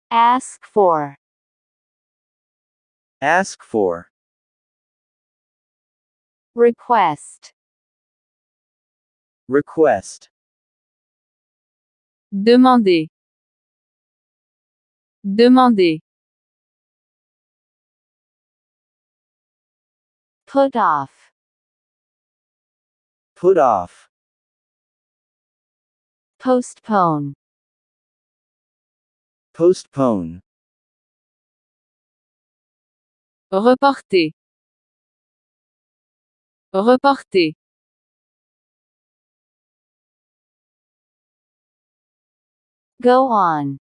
Ask for. Ask for. Request. Request. Demander. Demander. Put off. Put off. Postpone. Postpone. Reporter. Reporter. Go on.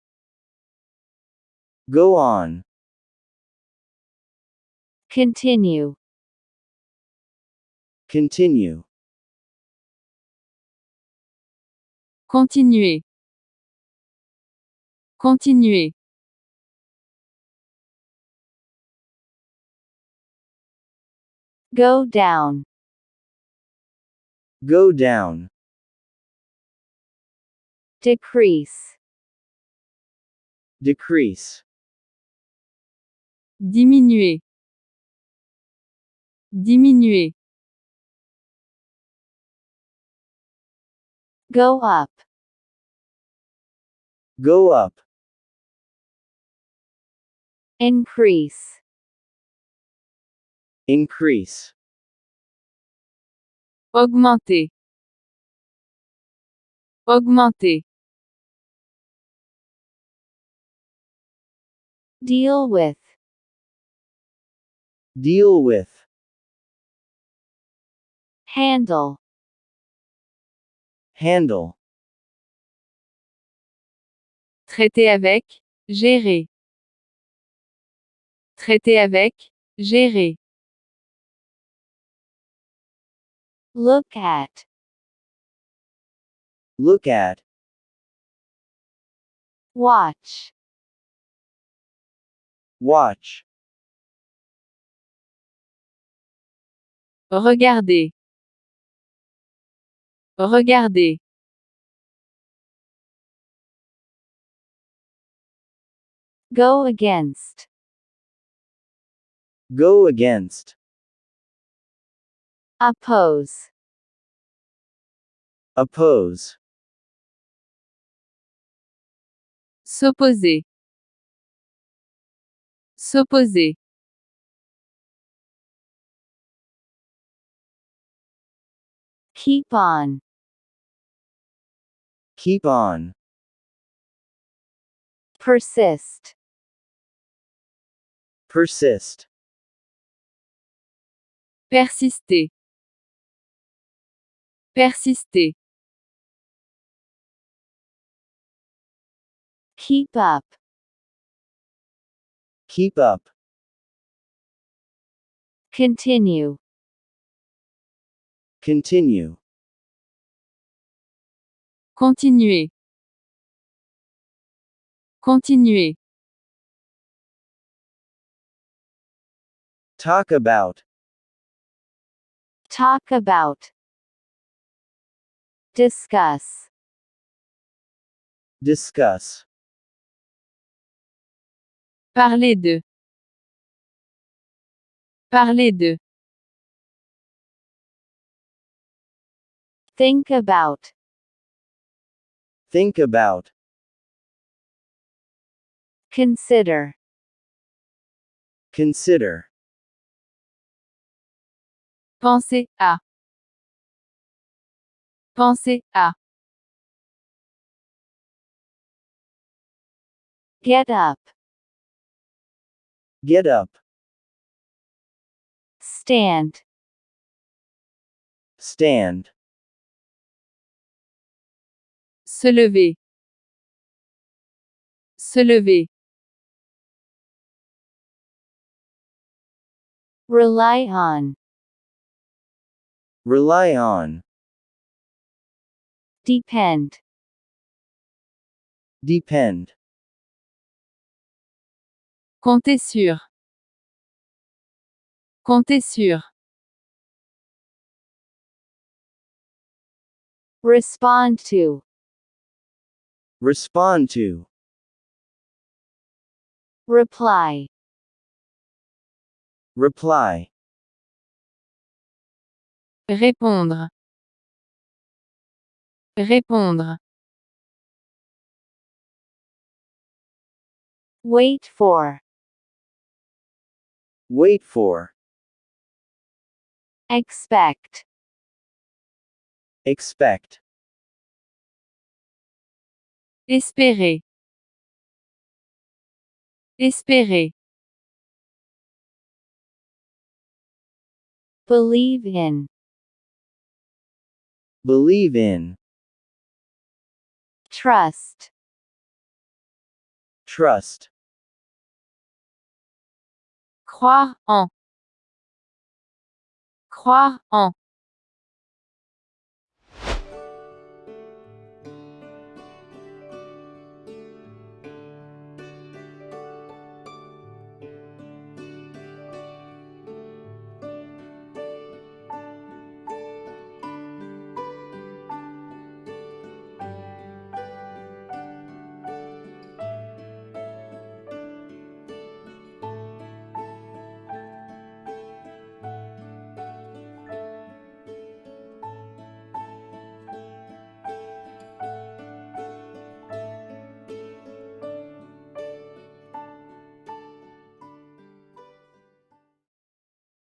Go on. Continue. Continue. Continuer. Continuer. Go down. Go down. Decrease. Decrease. Diminuer. Diminuer. Go up. Go up. Increase. Increase. Augmenter. Augmenter. Deal with. Deal with. Handle. Handle. Traiter avec. Gérer. Traiter avec. Gérer. Look at. Look at. Watch. Watch. Regarder. Regarder. Go against. Go against. Oppose. Oppose. S'opposer. S'opposer. Keep on. Keep on. Persist. Persist. Persister. Persister. Keep up. Keep up. Continue. Continue. Continuer. Continuer. Talk about. Talk about. Discuss. Discuss. Parler de. Parler de. Think about. Think about. Consider. Consider. Penser à. Penser à. Get up. Get up. Stand. Stand. Se lever. Se lever. Rely on. Rely on. Depend. Depend. Compter sur. Compter sur. Respond to. Respond to. Reply. Reply. Répondre. Répondre. Wait for. Wait for. Expect. Expect. Espérer. Espérer. Believe in. Believe in. Trust. Trust. Croire en. Croire en.